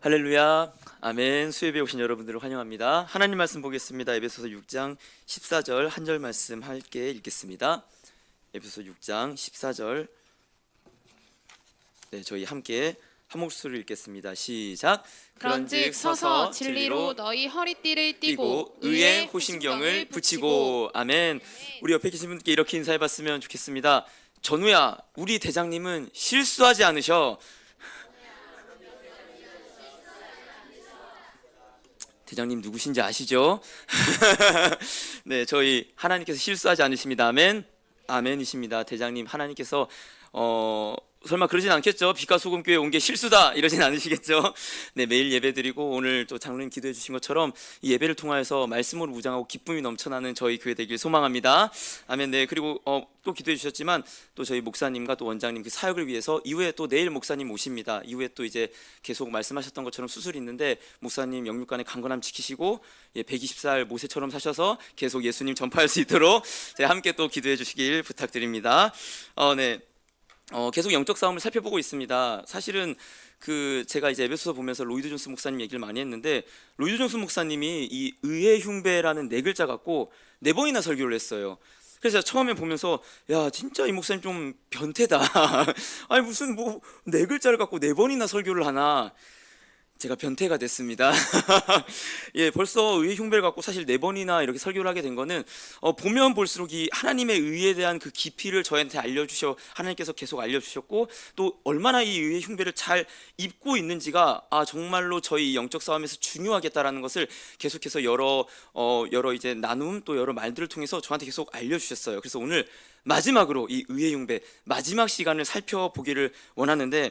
할렐루야, 아멘. 수협에 오신 여러분들을 환영합니다. 하나님 말씀 보겠습니다. 에베소서 6장 14절 한 절 말씀 함께 읽겠습니다. 에베소서 6장 14절, 저희 함께 한 목소리로 읽겠습니다. 시작. 그런즉 서서 진리로 너희 허리띠를 띠고 의의 호심경을 붙이고. 아멘. 우리 옆에 계신 분들께 이렇게 인사해봤으면 좋겠습니다. 전우야, 우리 대장님은 실수하지 않으셔. 대장님 누구신지 아시죠? 네, 저희 하나님께서 실수하지 않으십니다. 아멘. 아멘이십니다. 대장님 하나님께서 설마 그러진 않겠죠? 빛과 소금 교회 온 게 실수다 이러진 않으시겠죠? 네, 매일 예배드리고 오늘 또 장로님 기도해 주신 것처럼 이 예배를 통하여서 말씀으로 무장하고 기쁨이 넘쳐나는 저희 교회 되길 소망합니다. 아멘. 네, 그리고 또 기도해 주셨지만 또 저희 목사님과 또 원장님 그 사역을 위해서 이후에 또 내일 목사님 오십니다. 이후에 또 이제 계속 말씀하셨던 것처럼 수술이 있는데 목사님 영육간의 강건함 지키시고 120살 모세처럼 사셔서 계속 예수님 전파할 수 있도록 함께 또 기도해 주시길 부탁드립니다. 네. 계속 영적 싸움을 살펴보고 있습니다. 사실은 제가 이제 에베소서 보면서 로이드 존스 목사님 얘기를 많이 했는데, 로이드 존스 목사님이 이 의의 흉배라는 네 글자 갖고 네 번이나 설교를 했어요. 그래서 처음에 보면서 야, 진짜 이 목사님 좀 변태다. 아니 무슨 뭐 네 글자를 갖고 네 번이나 설교를 하나. 제가 변태가 됐습니다. 예, 벌써 의의 흉배를 갖고 사실 네 번이나 이렇게 설교를 하게 된 거는 보면 볼수록 이 하나님의 의에 대한 그 깊이를 저한테 하나님께서 계속 알려주셨고, 또 얼마나 이 의의 흉배를 잘 입고 있는지가 정말로 저희 영적 싸움에서 중요하겠다라는 것을 계속해서 여러 이제 나눔 또 여러 말들을 통해서 저한테 계속 알려주셨어요. 그래서 오늘 마지막으로 이 의의 흉배 마지막 시간을 살펴보기를 원하는데,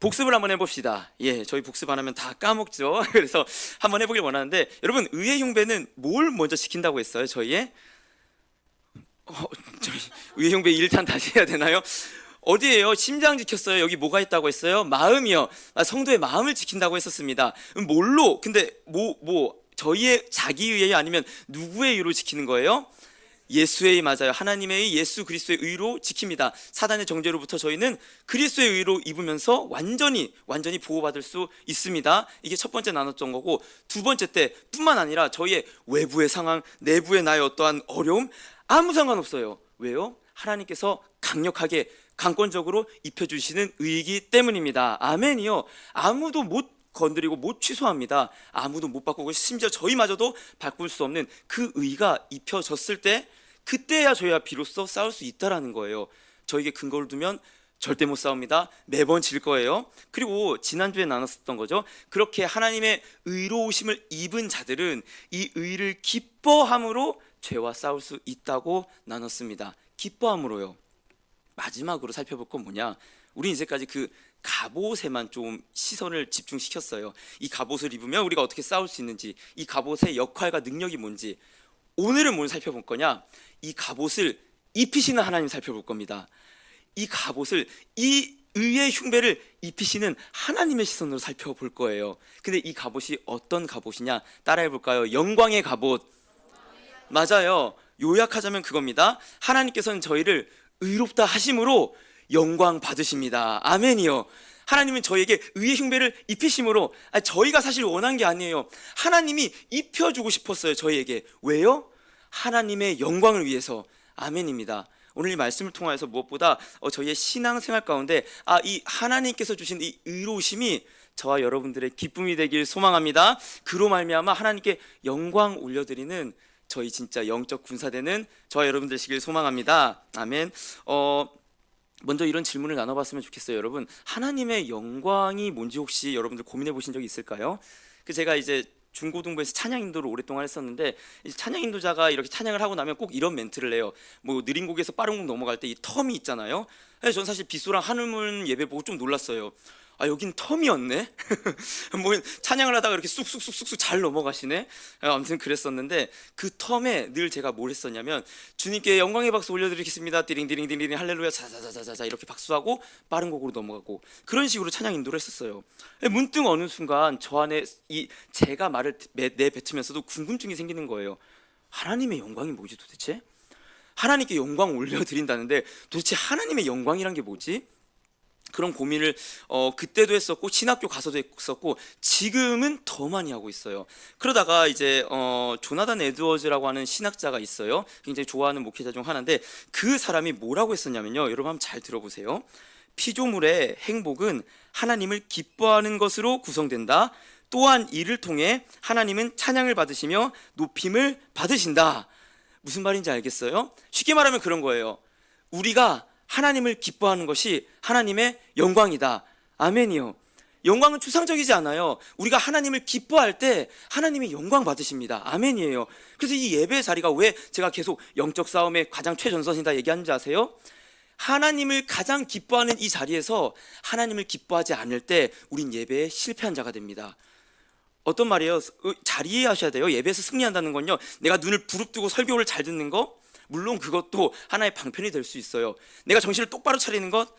복습을 한번 해봅시다. 예, 저희 복습 안 하면 다 까먹죠. 그래서 한번 해보길 원하는데, 여러분 의의 흉배는 뭘 먼저 지킨다고 했어요? 저희 의의 흉배 1탄 다시 해야 되나요? 어디에요? 심장 지켰어요. 여기 뭐가 있다고 했어요? 마음이요. 성도의 마음을 지킨다고 했었습니다. 뭘로? 근데 저희의 자기의에 아니면 누구의 의로 지키는 거예요? 예수의 의, 맞아요. 하나님의 예수 그리스도의 의로 지킵니다. 사단의 정죄로부터 저희는 그리스도의 의로 입으면서 완전히 보호받을 수 있습니다. 이게 첫 번째 나눴던 거고, 두 번째 때 뿐만 아니라 저희의 외부의 상황, 내부의 나의 어떠한 어려움 아무 상관없어요. 왜요? 하나님께서 강력하게 강권적으로 입혀주시는 의이기 때문입니다. 아멘이요. 아무도 못 건드리고 못 취소합니다. 아무도 못 바꾸고, 심지어 저희마저도 바꿀 수 없는 그 의가 입혀졌을 때, 그때야 저희가 비로소 싸울 수 있다라는 거예요. 저에게 근거를 두면 절대 못 싸웁니다. 매번 질 거예요. 그리고 지난주에 나눴었던 거죠. 그렇게 하나님의 의로우심을 입은 자들은 이 의를 기뻐함으로 죄와 싸울 수 있다고 나눴습니다. 기뻐함으로요. 마지막으로 살펴볼 건 뭐냐? 우리 이제까지 그 갑옷에만 좀 시선을 집중시켰어요. 이 갑옷을 입으면 우리가 어떻게 싸울 수 있는지, 이 갑옷의 역할과 능력이 뭔지. 오늘은 뭘 살펴볼 거냐? 이 갑옷을 입히시는 하나님 살펴볼 겁니다. 이 갑옷을, 이 의의 흉배를 입히시는 하나님의 시선으로 살펴볼 거예요. 근데 이 갑옷이 어떤 갑옷이냐? 따라해 볼까요? 영광의 갑옷. 맞아요. 요약하자면 그겁니다. 하나님께서는 저희를 의롭다 하심으로 영광 받으십니다. 아멘이요. 하나님은 저에게 의의 흉배를 입히심으로, 저희가 사실 원한 게 아니에요. 하나님이 입혀주고 싶었어요. 저희에게. 왜요? 하나님의 영광을 위해서. 아멘입니다. 오늘 이 말씀을 통하여서 무엇보다 저희의 신앙생활 가운데 이 하나님께서 주신 이 의로우심이 저와 여러분들의 기쁨이 되길 소망합니다. 그로 말미암아 하나님께 영광 올려드리는 저희 진짜 영적 군사되는 저와 여러분들 되시길 소망합니다. 아멘. 먼저 이런 질문을 나눠봤으면 좋겠어요. 여러분, 하나님의 영광이 뭔지 혹시 여러분들 고민해 보신 적이 있을까요? 제가 이제 중고등부에서 찬양 인도를 오랫동안 했었는데, 찬양 인도자가 이렇게 찬양을 하고 나면 꼭 이런 멘트를 해요. 뭐 느린 곡에서 빠른 곡 넘어갈 때 이 텀이 있잖아요. 전 사실 빗소랑 한우문 예배 보고 좀 놀랐어요. 여긴 텀이었네? 뭐 찬양을 하다가 이렇게 쑥쑥쑥쑥 잘 넘어가시네? 아무튼 그랬었는데, 그 텀에 늘 제가 뭘 했었냐면, 주님께 영광의 박수 올려드리겠습니다. 띠링띠링띠링 할렐루야 자자자자자 이렇게 박수하고 빠른 곡으로 넘어가고, 그런 식으로 찬양 인도를 했었어요. 문득 어느 순간 저 안에 제가 말을 내뱉으면서도 궁금증이 생기는 거예요. 하나님의 영광이 뭐지 도대체? 하나님께 영광 올려드린다는데 도대체 하나님의 영광이란 게 뭐지? 그런 고민을 그때도 했었고 신학교 가서도 했었고 지금은 더 많이 하고 있어요. 그러다가 이제 조나단 에드워즈라고 하는 신학자가 있어요. 굉장히 좋아하는 목회자 중 하나인데 그 사람이 뭐라고 했었냐면요. 여러분 한번 잘 들어보세요. 피조물의 행복은 하나님을 기뻐하는 것으로 구성된다. 또한 이를 통해 하나님은 찬양을 받으시며 높임을 받으신다. 무슨 말인지 알겠어요? 쉽게 말하면 그런 거예요. 우리가 하나님을 기뻐하는 것이 하나님의 영광이다. 아멘이요. 영광은 추상적이지 않아요. 우리가 하나님을 기뻐할 때 하나님이 영광 받으십니다. 아멘이에요. 그래서 이 예배의 자리가 왜 제가 계속 영적 싸움의 가장 최전선이다 얘기하는지 아세요? 하나님을 가장 기뻐하는 이 자리에서 하나님을 기뻐하지 않을 때 우린 예배에 실패한 자가 됩니다. 어떤 말이에요? 잘 이해하셔야 돼요. 예배에서 승리한다는 건요, 내가 눈을 부릅뜨고 설교를 잘 듣는 거, 물론 그것도 하나의 방편이 될 수 있어요. 내가 정신을 똑바로 차리는 것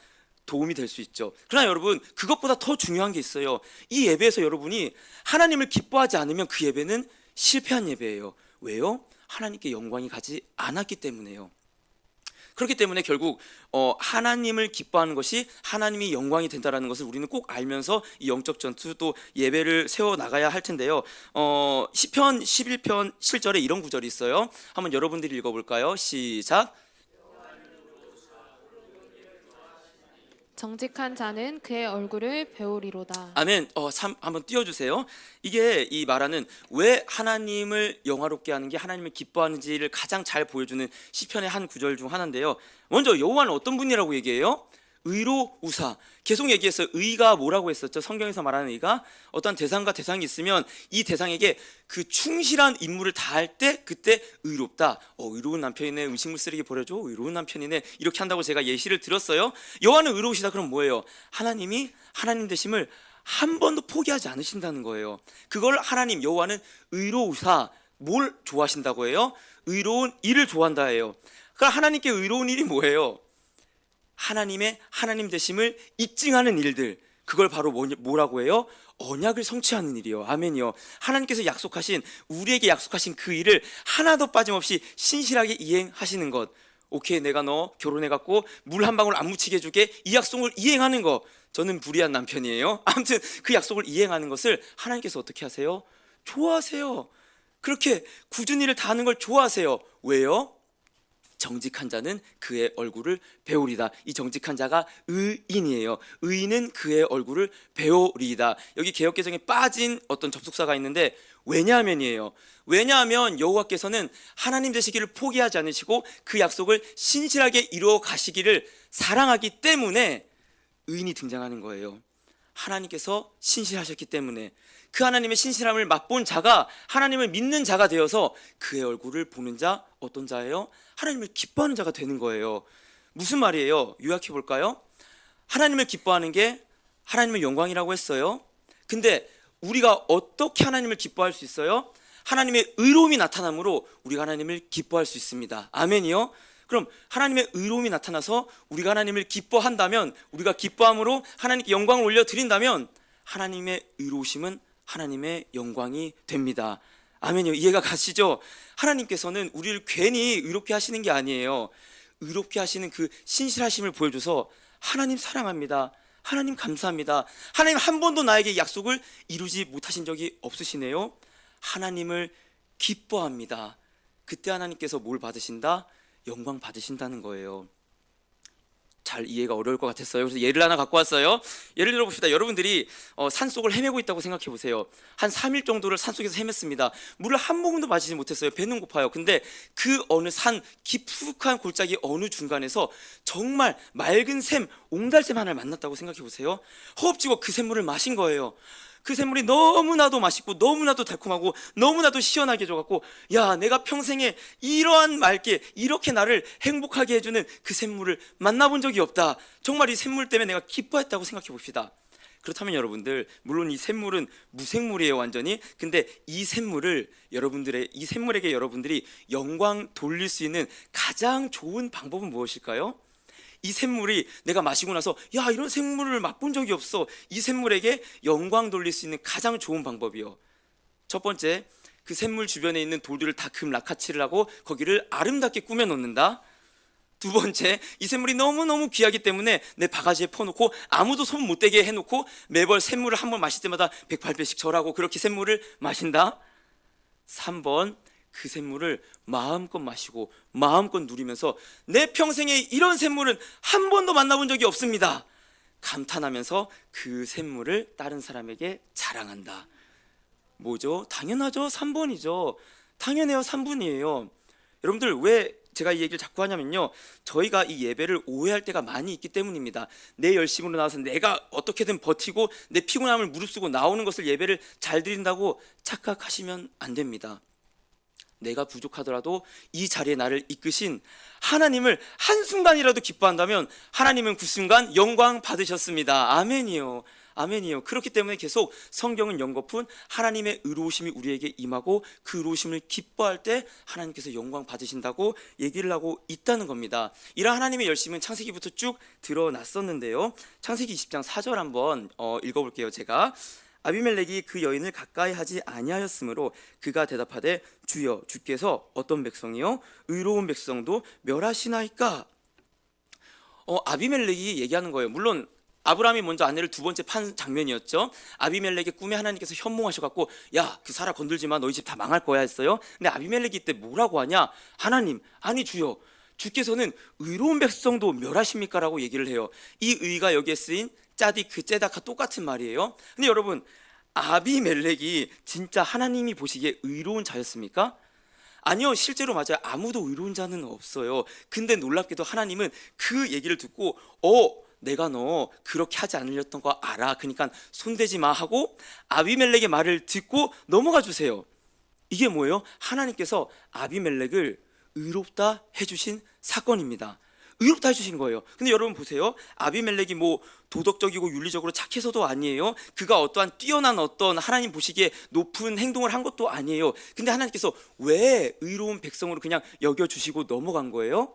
도움이 될 수 있죠. 그러나 여러분, 그것보다 더 중요한 게 있어요. 이 예배에서 여러분이 하나님을 기뻐하지 않으면 그 예배는 실패한 예배예요. 왜요? 하나님께 영광이 가지 않았기 때문에요. 그렇기 때문에 결국 하나님을 기뻐하는 것이 하나님이 영광이 된다는 것을 우리는 꼭 알면서 이 영적 전투 또 예배를 세워 나가야 할 텐데요. 시편 11편 7절에 이런 구절이 있어요. 한번 여러분들이 읽어볼까요? 시작. 정직한 자는 그의 얼굴을 배우리로다. 아멘. 한번 띄워주세요. 이게 이 말하는 왜 하나님을 영화롭게 하는 게 하나님을 기뻐하는지를 가장 잘 보여주는 시편의 한 구절 중 하나인데요. 먼저 여호와는 어떤 분이라고 얘기해요? 의로우사. 계속 얘기했어요. 의가 뭐라고 했었죠? 성경에서 말하는 의가 어떤 대상과 대상이 있으면 이 대상에게 그 충실한 임무를 다할 때 그때 의롭다. 의로운 남편이네. 음식물 쓰레기 버려줘. 의로운 남편이네. 이렇게 한다고 제가 예시를 들었어요. 여호와는 의로우시다. 그럼 뭐예요? 하나님이 하나님 되심을 한 번도 포기하지 않으신다는 거예요. 그걸 하나님 여호와는 의로우사. 뭘 좋아하신다고 해요? 의로운 일을 좋아한다 해요. 그러니까 하나님께 의로운 일이 뭐예요? 하나님의 하나님 되심을 입증하는 일들, 그걸 바로 뭐라고 해요? 언약을 성취하는 일이요. 아멘이요. 하나님께서 약속하신, 우리에게 약속하신 그 일을 하나도 빠짐없이 신실하게 이행하시는 것. 오케이, 내가 너 결혼해갖고 물 한 방울 안 묻히게 해줄게. 이 약속을 이행하는 거. 저는 불의한 남편이에요. 아무튼 그 약속을 이행하는 것을 하나님께서 어떻게 하세요? 좋아하세요. 그렇게 굳은 일을 다 하는 걸 좋아하세요. 왜요? 정직한 자는 그의 얼굴을 배우리다. 이 정직한 자가 의인이에요. 의인은 그의 얼굴을 배우리다. 여기 개역개정에 빠진 어떤 접속사가 있는데 왜냐하면이에요. 왜냐하면 여호와께서는 하나님 되시기를 포기하지 않으시고 그 약속을 신실하게 이루어 가시기를 사랑하기 때문에 의인이 등장하는 거예요. 하나님께서 신실하셨기 때문에 그 하나님의 신실함을 맛본 자가 하나님을 믿는 자가 되어서 그의 얼굴을 보는 자, 어떤 자예요? 하나님을 기뻐하는 자가 되는 거예요. 무슨 말이에요? 요약해 볼까요? 하나님을 기뻐하는 게 하나님의 영광이라고 했어요. 근데 우리가 어떻게 하나님을 기뻐할 수 있어요? 하나님의 의로움이 나타남으로 우리가 하나님을 기뻐할 수 있습니다. 아멘이요? 그럼 하나님의 의로움이 나타나서 우리가 하나님을 기뻐한다면, 우리가 기뻐함으로 하나님께 영광을 올려드린다면 하나님의 의로우심은 하나님의 영광이 됩니다. 아멘요. 이해가 가시죠? 하나님께서는 우리를 괜히 의롭게 하시는 게 아니에요. 의롭게 하시는 그 신실하심을 보여줘서 하나님 사랑합니다. 하나님 감사합니다. 하나님 한 번도 나에게 약속을 이루지 못하신 적이 없으시네요. 하나님을 기뻐합니다. 그때 하나님께서 뭘 받으신다? 영광 받으신다는 거예요. 잘 이해가 어려울 것 같았어요. 그래서 예를 하나 갖고 왔어요. 예를 들어 봅시다. 여러분들이 산속을 헤매고 있다고 생각해 보세요. 한 3일 정도를 산속에서 헤맸습니다. 물을 한 모금도 마시지 못했어요. 배는 고파요. 근데 그 어느 산 깊숙한 골짜기 어느 중간에서 정말 맑은 샘, 옹달샘 하나를 만났다고 생각해 보세요. 허겁지겁 그 샘물을 마신 거예요. 그 샘물이 너무나도 맛있고 너무나도 달콤하고 너무나도 시원하게 해줘갖고, 야, 내가 평생에 이러한 맑게 이렇게 나를 행복하게 해주는 그 샘물을 만나본 적이 없다. 정말 이 샘물 때문에 내가 기뻐했다고 생각해 봅시다. 그렇다면 여러분들, 물론 이 샘물은 무생물이에요, 완전히. 근데 이 샘물에게 여러분들이 영광 돌릴 수 있는 가장 좋은 방법은 무엇일까요? 이 샘물이 내가 마시고 나서, 야, 이런 샘물을 맛본 적이 없어. 이 샘물에게 영광 돌릴 수 있는 가장 좋은 방법이요. 첫 번째, 그 샘물 주변에 있는 돌들을 다 금 락카치를 하고 거기를 아름답게 꾸며 놓는다. 두 번째, 이 샘물이 너무너무 귀하기 때문에 내 바가지에 퍼놓고 아무도 손 못 대게 해놓고 매번 샘물을 한 번 마실 때마다 108배씩 절하고 그렇게 샘물을 마신다. 3번, 그 샘물을 마음껏 마시고 마음껏 누리면서 내 평생에 이런 샘물은 한 번도 만나본 적이 없습니다. 감탄하면서 그 샘물을 다른 사람에게 자랑한다. 뭐죠? 당연하죠. 3번이죠. 당연해요. 3번이에요. 여러분들 왜 제가 이 얘기를 자꾸 하냐면요, 저희가 이 예배를 오해할 때가 많이 있기 때문입니다. 내 열심으로 나와서 내가 어떻게든 버티고 내 피곤함을 무릅쓰고 나오는 것을 예배를 잘 드린다고 착각하시면 안 됩니다. 내가 부족하더라도 이 자리에 나를 이끄신 하나님을 한순간이라도 기뻐한다면 하나님은 그 순간 영광 받으셨습니다. 아멘이요. 아멘이요. 그렇기 때문에 계속 성경은 연거푼 하나님의 의로우심이 우리에게 임하고 그 의로우심을 기뻐할 때 하나님께서 영광 받으신다고 얘기를 하고 있다는 겁니다. 이런 하나님의 열심은 창세기부터 쭉 드러났었는데요, 창세기 20장 4절 한번 읽어볼게요. 제가 아비멜렉이 그 여인을 가까이 하지 아니하였으므로 그가 대답하되 주여, 주께서 어떤 백성이요 의로운 백성도 멸하시나이까. 아비멜렉이 얘기하는 거예요. 물론 아브라함이 먼저 아내를 두 번째 판 장면이었죠. 아비멜렉의 꿈에 하나님께서 현몽하셔갖고 야, 그 사라 건들지 마, 너희 집 다 망할 거야 했어요. 근데 아비멜렉이 이때 뭐라고 하냐, 하나님, 아니 주여, 주께서는 의로운 백성도 멸하십니까? 라고 얘기를 해요. 이 의가 여기에 쓰인 짜디크, 째다카 똑같은 말이에요. 근데 여러분, 아비멜렉이 진짜 하나님이 보시기에 의로운 자였습니까? 아니요, 실제로 맞아요. 아무도 의로운 자는 없어요. 근데 놀랍게도 하나님은 그 얘기를 듣고 내가 너 그렇게 하지 않으렸던 거 알아, 그러니까 손대지 마 하고 아비멜렉의 말을 듣고 넘어가 주세요. 이게 뭐예요? 하나님께서 아비멜렉을 의롭다 해주신 사건입니다. 의롭다 해주신 거예요. 근데 여러분 보세요. 아비멜렉이 뭐 도덕적이고 윤리적으로 착해서도 아니에요. 그가 어떠한 뛰어난 어떤 하나님 보시기에 높은 행동을 한 것도 아니에요. 근데 하나님께서 왜 의로운 백성으로 그냥 여겨주시고 넘어간 거예요?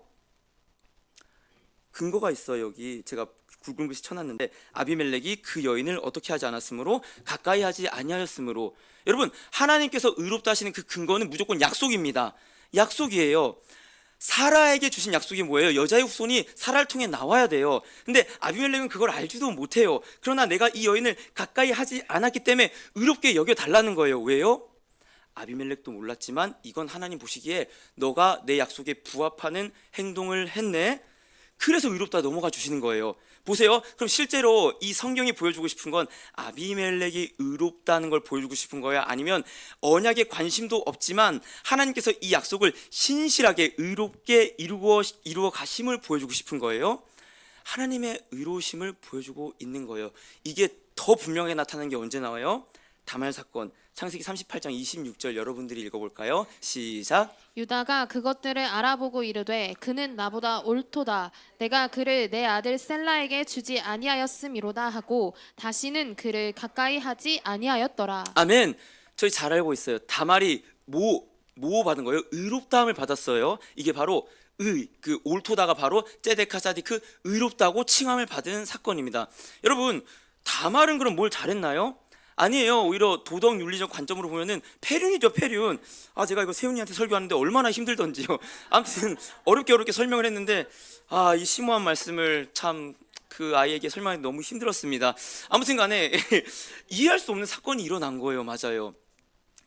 근거가 있어요. 여기 제가 굵은 글씨 쳐놨는데, 아비멜렉이 그 여인을 어떻게 하지 않았으므로 가까이 하지 아니하였으므로. 여러분, 하나님께서 의롭다 하시는 그 근거는 무조건 약속입니다. 약속이에요. 사라에게 주신 약속이 뭐예요? 여자의 후손이 사라를 통해 나와야 돼요. 근데 아비멜렉은 그걸 알지도 못해요. 그러나 내가 이 여인을 가까이 하지 않았기 때문에 의롭게 여겨달라는 거예요. 왜요? 아비멜렉도 몰랐지만 이건 하나님 보시기에 너가 내 약속에 부합하는 행동을 했네, 그래서 의롭다 넘어가 주시는 거예요. 보세요. 그럼 실제로 이 성경이 보여주고 싶은 건 아비멜렉이 의롭다는 걸 보여주고 싶은 거야? 아니면 언약에 관심도 없지만 하나님께서 이 약속을 신실하게 의롭게 이루어 가심을 보여주고 싶은 거예요? 하나님의 의로우심을 보여주고 있는 거예요. 이게 더 분명하게 나타나는 게 언제 나와요? 다말 사건, 창세기 38장 26절 여러분들이 읽어볼까요? 시작. 유다가 그것들을 알아보고 이르되 그는 나보다 옳도다. 내가 그를 내 아들 셀라에게 주지 아니하였음이로다 하고 다시는 그를 가까이 하지 아니하였더라. 아멘. 저희 잘 알고 있어요. 다말이 뭐 받은 거예요? 의롭다함을 받았어요. 이게 바로 그 옳도다가 바로 째데카 짜디크, 의롭다고 칭함을 받은 사건입니다. 여러분, 다말은 그럼 뭘 잘했나요? 아니에요. 오히려 도덕 윤리적 관점으로 보면은 패륜이죠, 패륜. 제가 이거 세훈이한테 설교하는데 얼마나 힘들던지요. 아무튼 어렵게 설명을 했는데 이 심오한 말씀을 참 그 아이에게 설명하기 너무 힘들었습니다. 아무튼 간에 이해할 수 없는 사건이 일어난 거예요. 맞아요.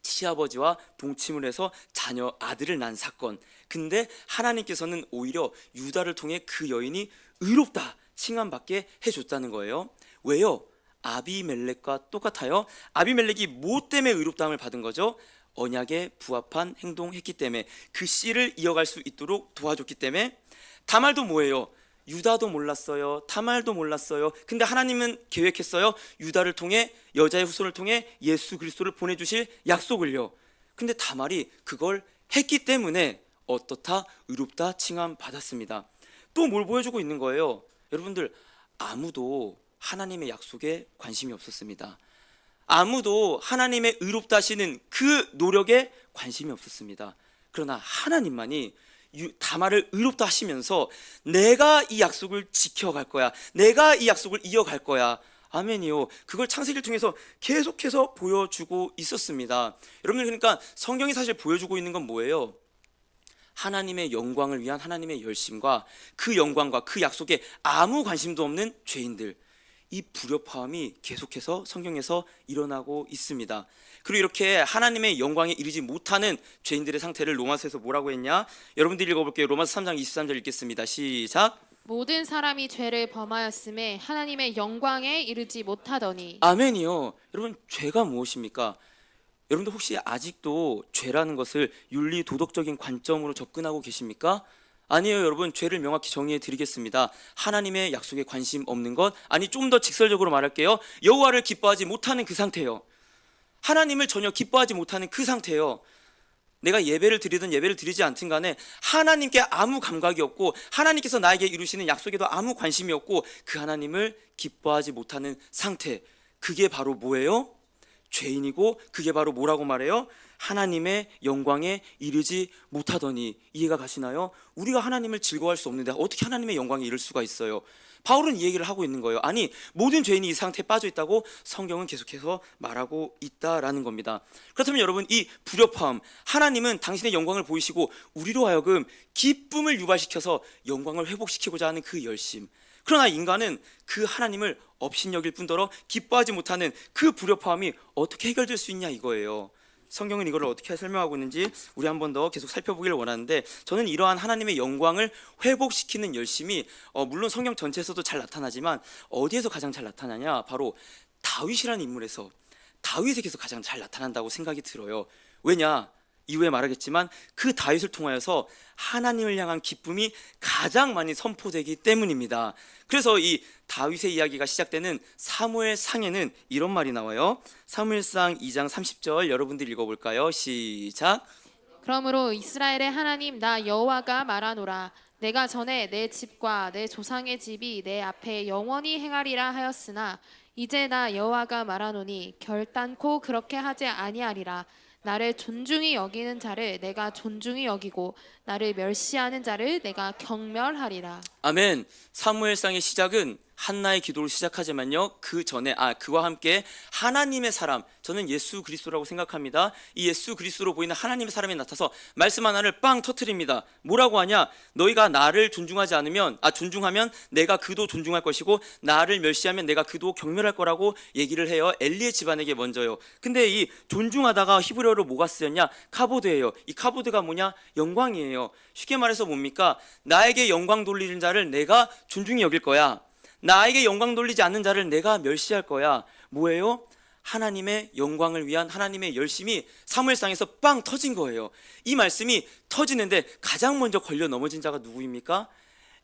시아버지와 동침을 해서 자녀 아들을 낳은 사건. 근데 하나님께서는 오히려 유다를 통해 그 여인이 의롭다 칭함받게 해줬다는 거예요. 왜요? 아비멜렉과 똑같아요. 아비멜렉이 뭐 때문에 의롭다함을 받은 거죠? 언약에 부합한 행동했기 때문에, 그 씨를 이어갈 수 있도록 도와줬기 때문에. 다말도 뭐예요? 유다도 몰랐어요. 다말도 몰랐어요. 근데 하나님은 계획했어요. 유다를 통해, 여자의 후손을 통해 예수 그리스도를 보내주실 약속을요. 근데 다말이 그걸 했기 때문에 어떻다? 의롭다 칭함 받았습니다. 또 뭘 보여주고 있는 거예요? 여러분들, 아무도 하나님의 약속에 관심이 없었습니다. 아무도 하나님의 의롭다 하시는 그 노력에 관심이 없었습니다. 그러나 하나님만이 다말을 의롭다 하시면서 내가 이 약속을 지켜갈 거야, 내가 이 약속을 이어갈 거야. 아멘이요. 그걸 창세기를 통해서 계속해서 보여주고 있었습니다. 여러분들, 그러니까 성경이 사실 보여주고 있는 건 뭐예요? 하나님의 영광을 위한 하나님의 열심과 그 영광과 그 약속에 아무 관심도 없는 죄인들, 이 불협화음이 계속해서 성경에서 일어나고 있습니다. 그리고 이렇게 하나님의 영광에 이르지 못하는 죄인들의 상태를 로마서에서 뭐라고 했냐? 여러분들이 읽어볼게요. 로마서 3장 23절 읽겠습니다. 시작. 모든 사람이 죄를 범하였음에 하나님의 영광에 이르지 못하더니. 아멘이요. 여러분, 죄가 무엇입니까? 여러분들 혹시 아직도 죄라는 것을 윤리 도덕적인 관점으로 접근하고 계십니까? 아니에요. 여러분, 죄를 명확히 정의해 드리겠습니다. 하나님의 약속에 관심 없는 것, 아니 좀 더 직설적으로 말할게요. 여호와를 기뻐하지 못하는 그 상태예요. 하나님을 전혀 기뻐하지 못하는 그 상태예요. 내가 예배를 드리든 예배를 드리지 않든 간에 하나님께 아무 감각이 없고 하나님께서 나에게 이루시는 약속에도 아무 관심이 없고 그 하나님을 기뻐하지 못하는 상태, 그게 바로 뭐예요? 죄인이고, 그게 바로 뭐라고 말해요? 하나님의 영광에 이르지 못하더니. 이해가 가시나요? 우리가 하나님을 즐거워할 수 없는데 어떻게 하나님의 영광에 이를 수가 있어요? 바울은 이 얘기를 하고 있는 거예요. 아니, 모든 죄인이 이 상태에 빠져 있다고 성경은 계속해서 말하고 있다라는 겁니다. 그렇다면 여러분, 이 불협화음, 하나님은 당신의 영광을 보이시고 우리로 하여금 기쁨을 유발시켜서 영광을 회복시키고자 하는 그 열심, 그러나 인간은 그 하나님을 업신여길 뿐더러 기뻐하지 못하는 그 불협화음이 어떻게 해결될 수 있냐 이거예요. 성경은 이걸 어떻게 설명하고 있는지 우리 한 번 더 계속 살펴보기를 원하는데, 저는 이러한 하나님의 영광을 회복시키는 열심이 물론 성경 전체에서도 잘 나타나지만 어디에서 가장 잘 나타나냐? 바로 다윗이라는 인물에서, 다윗에게서 가장 잘 나타난다고 생각이 들어요. 왜냐? 이후에 말하겠지만 그 다윗을 통하여서 하나님을 향한 기쁨이 가장 많이 선포되기 때문입니다. 그래서 이 다윗의 이야기가 시작되는 사무엘상에는 이런 말이 나와요. 사무엘상 2장 30절 여러분들 읽어볼까요? 시작. 그러므로 이스라엘의 하나님 나 여호와가 말하노라. 내가 전에 내 집과 내 조상의 집이 내 앞에 영원히 행하리라 하였으나 이제 나 여호와가 말하노니 결단코 그렇게 하지 아니하리라. 나를 존중히 여기는 자를 내가 존중히 여기고 나를 멸시하는 자를 내가 경멸하리라. 아멘. 사무엘상의 시작은 한나의 기도로 시작하지만요, 그 전에 그와 함께 하나님의 사람, 저는 예수 그리스도라고 생각합니다. 이 예수 그리스도로 보이는 하나님의 사람이 나타서 말씀 하나를 빵 터뜨립니다. 뭐라고 하냐? 너희가 나를 존중하지 않으면 존중하면 내가 그도 존중할 것이고 나를 멸시하면 내가 그도 경멸할 거라고 얘기를 해요. 엘리의 집안에게 먼저요. 근데 이 존중하다가 히브리어로 뭐가 쓰였냐? 카보드예요. 이 카보드가 뭐냐? 영광이에요. 쉽게 말해서 뭡니까? 나에게 영광 돌리는 자를 내가 존중히 여길 거야. 나에게 영광 돌리지 않는 자를 내가 멸시할 거야. 뭐예요? 하나님의 영광을 위한 하나님의 열심이 사무엘상에서 빵 터진 거예요. 이 말씀이 터지는데 가장 먼저 걸려 넘어진 자가 누구입니까?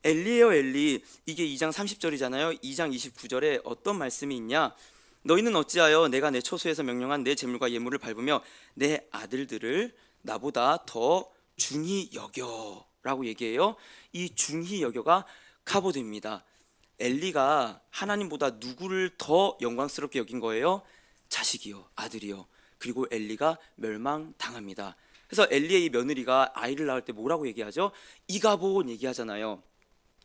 엘리예요, 엘리. 이게 2장 30절이잖아요. 2장 29절에 어떤 말씀이 있냐? 너희는 어찌하여 내가 내 처소에서 명령한 내 재물과 예물을 밟으며 내 아들들을 나보다 더 중히 여겨 라고 얘기해요. 이 중히 여겨가 카보드입니다. 엘리가 하나님보다 누구를 더 영광스럽게 여긴 거예요? 자식이요, 아들이요. 그리고 엘리가 멸망당합니다. 그래서 엘리의 이 며느리가 아이를 낳을 때 뭐라고 얘기하죠? 이가봇 얘기하잖아요.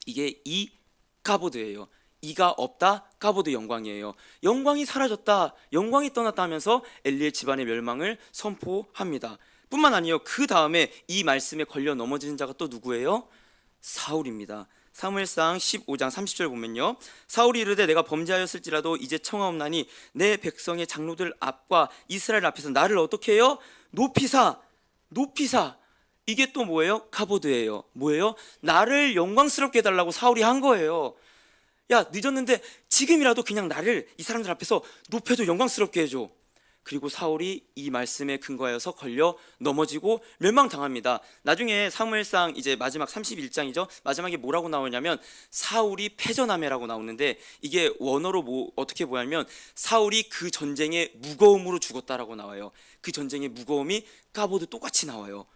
이게 이가보드예요. 이가 없다, 가보드 영광이에요. 영광이 사라졌다, 영광이 떠났다 하면서 엘리의 집안의 멸망을 선포합니다. 뿐만 아니요, 그 다음에 이 말씀에 걸려 넘어지는 자가 또 누구예요? 사울입니다. 사무엘상 15장 30절 보면요, 사울이 이르되 내가 범죄하였을지라도 이제 청하옵나니 내 백성의 장로들 앞과 이스라엘 앞에서 나를 어떻게 해요? 높이사. 이게 또 뭐예요? 카보드예요. 뭐예요? 나를 영광스럽게 해달라고 사울이 한 거예요. 야, 늦었는데 지금이라도 그냥 나를 이 사람들 앞에서 높여줘, 영광스럽게 해줘. 그리고 사울이 이 말씀에 근거하여서 걸려 넘어지고 멸망당합니다. 나중에 사무엘상 이제 마지막 31장이죠. 마지막에 뭐라고 나오냐면 사울이 패전하매라고 나오는데, 이게 원어로 어떻게 보냐면 사울이 그 전쟁의 무거움으로 죽었다라고 나와요. 그 전쟁의 무거움이 까보드 똑같이 나와요.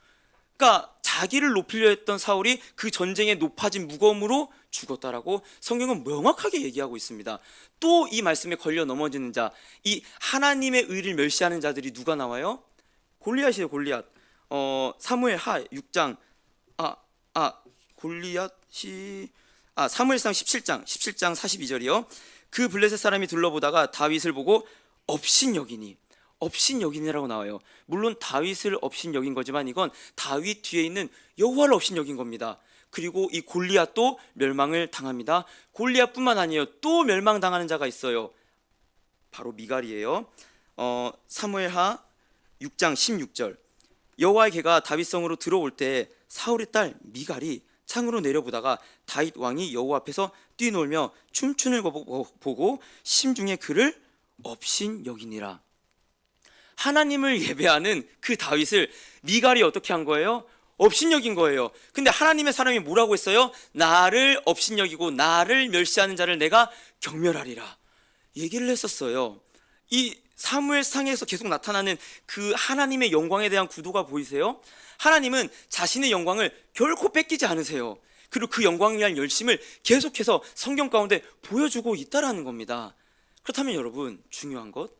그러니까 자기를 높이려 했던 사울이 그 전쟁의 높아진 무거움으로 죽었다라고 성경은 명확하게 얘기하고 있습니다. 또 이 말씀에 걸려 넘어지는 자, 이 하나님의 의를 멸시하는 자들이 누가 나와요? 골리앗이에요, 골리앗. 사무엘하 6장 골리앗이 사무엘상 17장 42절이요. 그 블레셋 사람이 둘러보다가 다윗을 보고 업신여기니. 업신여기니라고 나와요. 물론 다윗을 업신여긴 거지만 이건 다윗 뒤에 있는 여호와를 업신여긴 겁니다. 그리고 이 골리앗도 멸망을 당합니다. 골리앗뿐만 아니에요. 또 멸망당하는 자가 있어요. 바로 미갈이에요. 사무엘하 6장 16절. 여호와의 개가 다윗성으로 들어올 때 사울의 딸 미갈이 창으로 내려보다가 다윗 왕이 여호와 앞에서 뛰놀며 춤추는 거 보고 심중에 그를 업신여기니라. 하나님을 예배하는 그 다윗을 미갈이 어떻게 한 거예요? 업신여긴 거예요. 근데 하나님의 사람이 뭐라고 했어요? 나를 업신여기고 나를 멸시하는 자를 내가 경멸하리라 얘기를 했었어요. 이 사무엘상에서 계속 나타나는 그 하나님의 영광에 대한 구도가 보이세요? 하나님은 자신의 영광을 결코 뺏기지 않으세요. 그리고 그 영광을 위한 열심을 계속해서 성경 가운데 보여주고 있다라는 겁니다. 그렇다면 여러분, 중요한 것,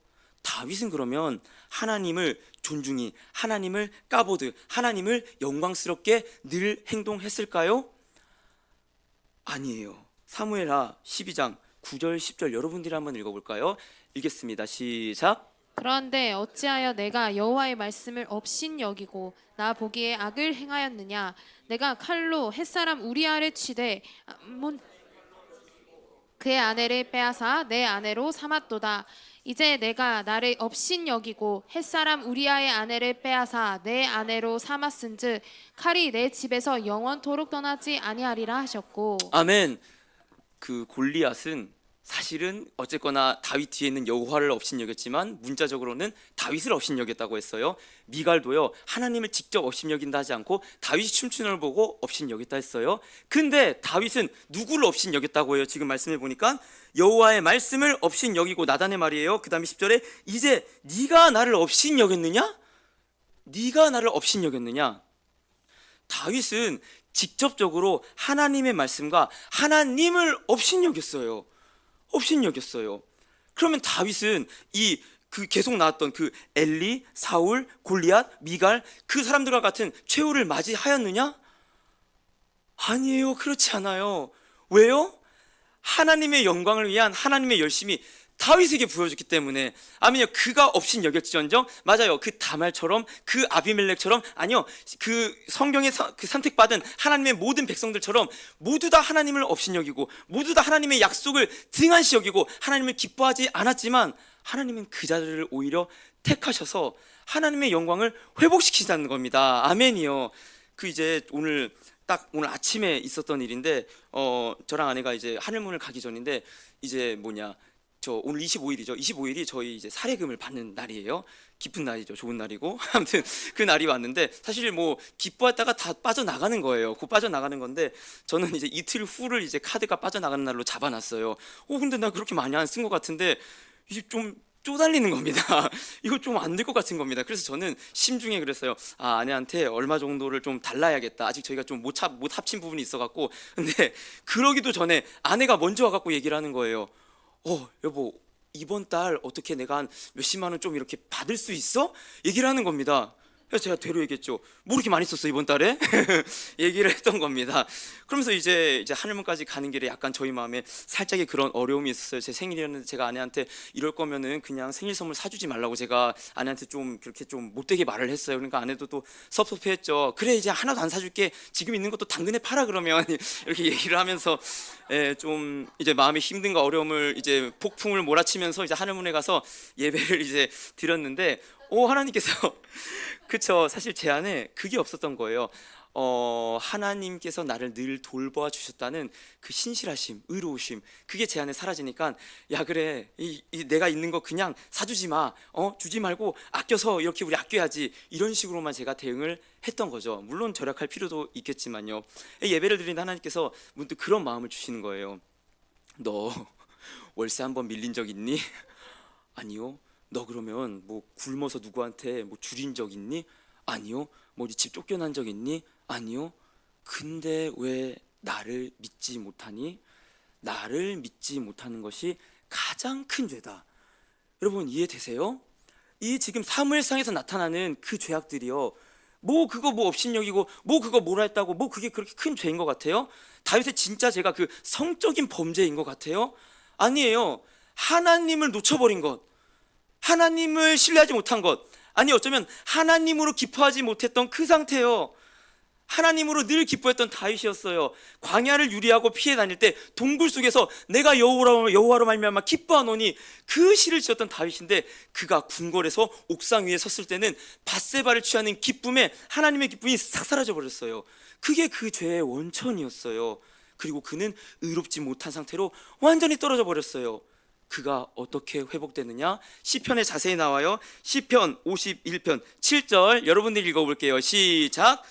다윗은 그러면 하나님을 존중히, 하나님을 까보듯, 하나님을 영광스럽게 늘 행동했을까요? 아니에요. 사무엘하 12장 9절 10절 여러분들이 한번 읽어볼까요? 읽겠습니다. 시작. 그런데 어찌하여 내가 여호와의 말씀을 업신여기고 나 보기에 악을 행하였느냐? 내가 칼로 햇사람 우리아를 치되 그의 아내를 빼앗아 내 아내로 삼았도다. 이제 내가 나를 업신여기고 햇사람 우리아의 아내를 빼앗아 내 아내로 삼았은즉 칼이 내 집에서 영원토록 떠나지 아니하리라 하셨고. 아멘. 그 골리앗은 사실은 어쨌거나 다윗 뒤에 있는 여호와를 업신여겼지만 문자적으로는 다윗을 업신여겼다고 했어요. 미갈도요, 하나님을 직접 업신여긴다 하지 않고 다윗이 춤추는 걸 보고 업신여겼다 했어요. 근데 다윗은 누구를 업신여겼다고 해요? 지금 말씀해 보니까 여호와의 말씀을 업신여기고, 나단의 말이에요. 그 다음에 10절에 이제 네가 나를 업신여겼느냐? 네가 나를 업신여겼느냐? 다윗은 직접적으로 하나님의 말씀과 하나님을 업신여겼어요. 업신여겼어요. 그러면 다윗은 그 계속 나왔던 그 엘리, 사울, 골리앗, 미갈, 그 사람들과 같은 최후를 맞이하였느냐? 아니에요. 그렇지 않아요. 왜요? 하나님의 영광을 위한 하나님의 열심이 다윗에게 부여졌기 때문에. 아니요, 그가 업신여겼지언정, 맞아요, 그 다말처럼, 그 아비멜렉처럼, 아니요, 그 성경에 그 선택받은 하나님의 모든 백성들처럼 모두 다 하나님을 업신여기고 모두 다 하나님의 약속을 등한시 여기고 하나님을 기뻐하지 않았지만 하나님은 그 자들을 오히려 택하셔서 하나님의 영광을 회복시키자는 겁니다. 아멘이요. 그 이제 오늘 아침에 있었던 일인데, 저랑 아내가 이제 하늘문을 가기 전인데, 이제 저 오늘 25일이죠. 25일이 저희 이제 사례금을 받는 날이에요. 기쁜 날이죠. 좋은 날이고. 아무튼 그 날이 왔는데, 사실 기뻐했다가 다 빠져나가는 거예요. 곧 빠져나가는 건데, 저는 이제 이틀 후를 이제 카드가 빠져나가는 날로 잡아놨어요. 근데 나 그렇게 많이 안 쓴 것 같은데 이게 좀 쪼달리는 겁니다. 이거 좀 안 될 것 같은 겁니다. 그래서 저는 심중에 그랬어요. 아내한테 얼마 정도를 좀 달라야겠다. 아직 저희가 좀 못 합친 부분이 있어갖고. 근데 그러기도 전에 아내가 먼저 와갖고 얘기를 하는 거예요. 여보, 이번 달 어떻게 내가 한 몇십만 원 좀 이렇게 받을 수 있어? 얘기를 하는 겁니다. 그래서 제가 되로 얘기했죠. 뭐 그렇게 많이 썼어 이번 달에? 얘기를 했던 겁니다. 그러면서 이제 하늘문까지 가는 길에 약간 저희 마음에 살짝의 그런 어려움이 있었어요. 제 생일이었는데 제가 아내한테 이럴 거면은 그냥 생일 선물 사주지 말라고 제가 아내한테 좀 그렇게 좀 못되게 말을 했어요. 그러니까 아내도 또 섭섭해했죠. 그래, 이제 하나도 안 사줄게. 지금 있는 것도 당근에 팔아 그러면. 이렇게 얘기를 하면서 좀 이제 마음의 힘든가 어려움을 이제 폭풍을 몰아치면서 이제 하늘문에 가서 예배를 이제 드렸는데, 하나님께서 그쵸, 사실 제 안에 그게 없었던 거예요. 하나님께서 나를 늘 돌보아 주셨다는 그 신실하심, 의로우심, 그게 제 안에 사라지니까, 야 그래, 내가 있는 거 그냥 사주지 마, 주지 말고 아껴서 이렇게 우리 아껴야지, 이런 식으로만 제가 대응을 했던 거죠. 물론 절약할 필요도 있겠지만요. 예배를 드리는 하나님께서 문득 그런 마음을 주시는 거예요. 너 월세 한번 밀린 적 있니? 아니요. 너 그러면 굶어서 누구한테 줄인 적 있니? 아니요. 어디 집 쫓겨난 적 있니? 아니요. 근데 왜 나를 믿지 못하니? 나를 믿지 못하는 것이 가장 큰 죄다. 여러분 이해되세요? 이 지금 사무엘상에서 나타나는 그 죄악들이요, 그거 업신여기고 그거 뭐라 했다고 그게 그렇게 큰 죄인 것 같아요? 다윗의 진짜 죄가 그 성적인 범죄인 것 같아요? 아니에요. 하나님을 놓쳐버린 것, 하나님을 신뢰하지 못한 것, 아니 어쩌면 하나님으로 기뻐하지 못했던 그 상태요. 하나님으로 늘 기뻐했던 다윗이었어요. 광야를 유리하고 피해 다닐 때 동굴 속에서 내가 여호와로 말미암아 기뻐하노니 그 시를 지었던 다윗인데, 그가 궁궐에서 옥상 위에 섰을 때는 밧세바를 취하는 기쁨에 하나님의 기쁨이 싹 사라져 버렸어요. 그게 그 죄의 원천이었어요. 그리고 그는 의롭지 못한 상태로 완전히 떨어져 버렸어요. 그가 어떻게 회복되느냐? 시편에 자세히 나와요. 시편 51편 7절 여러분들이 읽어볼게요. 시작.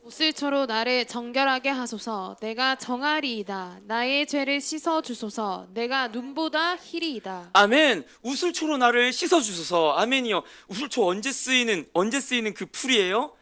우슬초로 나를 정결하게 하소서. 내가 정하리이다. 나의 죄를 씻어 주소서. 내가 눈보다 희리이다. 아멘. 우슬초로 나를 씻어주소서. 아멘이요. 우슬초 언제 쓰이는 그 풀이에요?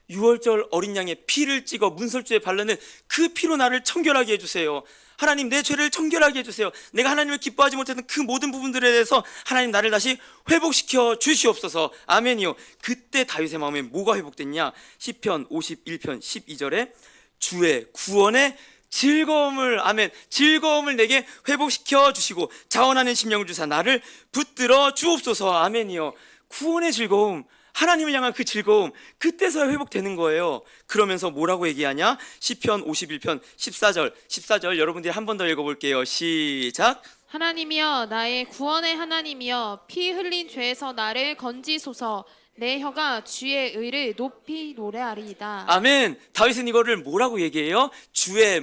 6월절 어린 양의 피를 찍어 문설주에 바르는 그 피로 나를 청결하게 해주세요. 하나님, 내 죄를 청결하게 해주세요. 내가 하나님을 기뻐하지 못했던 그 모든 부분들에 대해서 하나님 나를 다시 회복시켜 주시옵소서. 아멘이요. 그때 다윗의 마음에 뭐가 회복됐냐? 시편 51편 12절에 주의 구원의 즐거움을, 아멘, 즐거움을 내게 회복시켜 주시고 자원하는 심령을 주사 나를 붙들어 주옵소서. 아멘이요. 구원의 즐거움, 하나님을 향한 그 즐거움, 그때서야 회복되는 거예요. 그러면서 뭐라고 얘기하냐? 시편 51편 14절 여러분들이 한 번 더 읽어볼게요. 시작. 하나님이여, 나의 구원의 하나님이여, 피 흘린 죄에서 나를 건지소서. 내 혀가 주의 의를 높이 노래하리이다. 아멘. 다윗은 이거를 뭐라고 얘기해요? 주의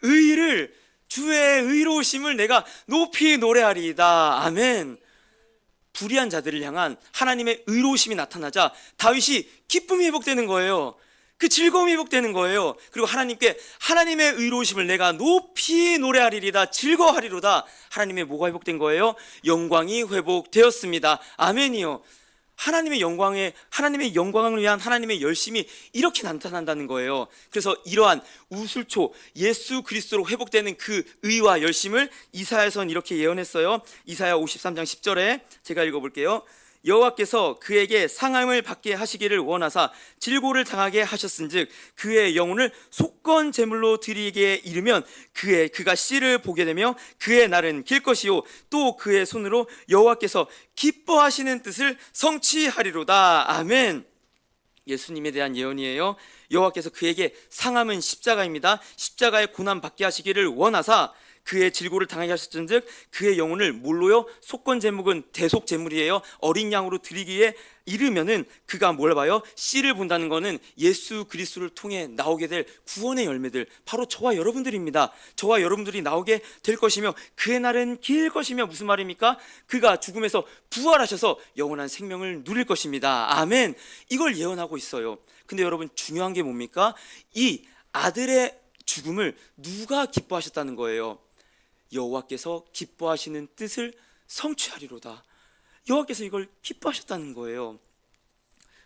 의를, 주의 의로우심을 내가 높이 노래하리이다. 아멘. 불의한 자들을 향한 하나님의 의로우심이 나타나자 다윗이 기쁨이 회복되는 거예요. 그 즐거움이 회복되는 거예요. 그리고 하나님께 하나님의 의로우심을 내가 높이 노래하리리다, 즐거워하리로다. 하나님의 뭐가 회복된 거예요? 영광이 회복되었습니다. 아멘이요. 하나님의 영광을 위한 하나님의 열심이 이렇게 나타난다는 거예요. 그래서 이러한 우슬초 예수 그리스도로 회복되는 그 의와 열심을 이사야서는 이렇게 예언했어요. 이사야 53장 10절에 제가 읽어볼게요. 여호와께서 그에게 상함을 받게 하시기를 원하사 질고를 당하게 하셨은즉 그의 영혼을 속건 제물로 드리게 이르면 그가 씨를 보게 되며 그의 날은 길 것이요 또 그의 손으로 여호와께서 기뻐하시는 뜻을 성취하리로다. 아멘. 예수님에 대한 예언이에요. 여호와께서 그에게 상함은 십자가입니다. 십자가의 고난 받게 하시기를 원하사 그의 질고를 당하게 하셨은즉 그의 영혼을 뭘로요? 속건 제목은 대속 제물이에요. 어린 양으로 드리기에 이르면은 그가 뭘 봐요? 씨를 본다는 거는 예수 그리스도를 통해 나오게 될 구원의 열매들, 바로 저와 여러분들입니다. 저와 여러분들이 나오게 될 것이며 그의 날은 길 것이며, 무슨 말입니까? 그가 죽음에서 부활하셔서 영원한 생명을 누릴 것입니다. 아멘. 이걸 예언하고 있어요. 근데 여러분, 중요한 게 뭡니까? 이 아들의 죽음을 누가 기뻐하셨다는 거예요? 여호와께서 기뻐하시는 뜻을 성취하리로다. 여호와께서 이걸 기뻐하셨다는 거예요.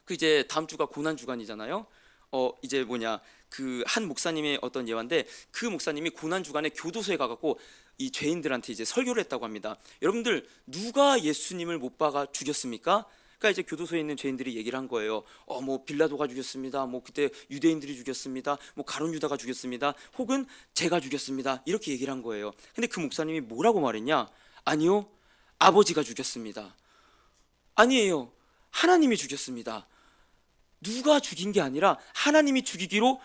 그 이제 다음 주가 고난 주간이잖아요. 이제 그 한 목사님의 어떤 예화인데, 그 목사님이 고난 주간에 교도소에 가갖고 이 죄인들한테 이제 설교를 했다고 합니다. 여러분들, 누가 예수님을 못 박아 죽였습니까? 그러니까 이제 교도소에 있는 죄인들이 얘기를 한 거예요. 뭐 빌라도가 죽였습니다. 뭐 그때 유대인들이 죽였습니다. 뭐 가룟 유다가 죽였습니다. 혹은 제가 죽였습니다. 이렇게 얘기를 한 거예요. 근데 그 목사님이 뭐라고 말했냐? 아니요, 아버지가 죽였습니다. 아니에요, 하나님이 죽였습니다. 누가 죽인 게 아니라 하나님이 죽이기로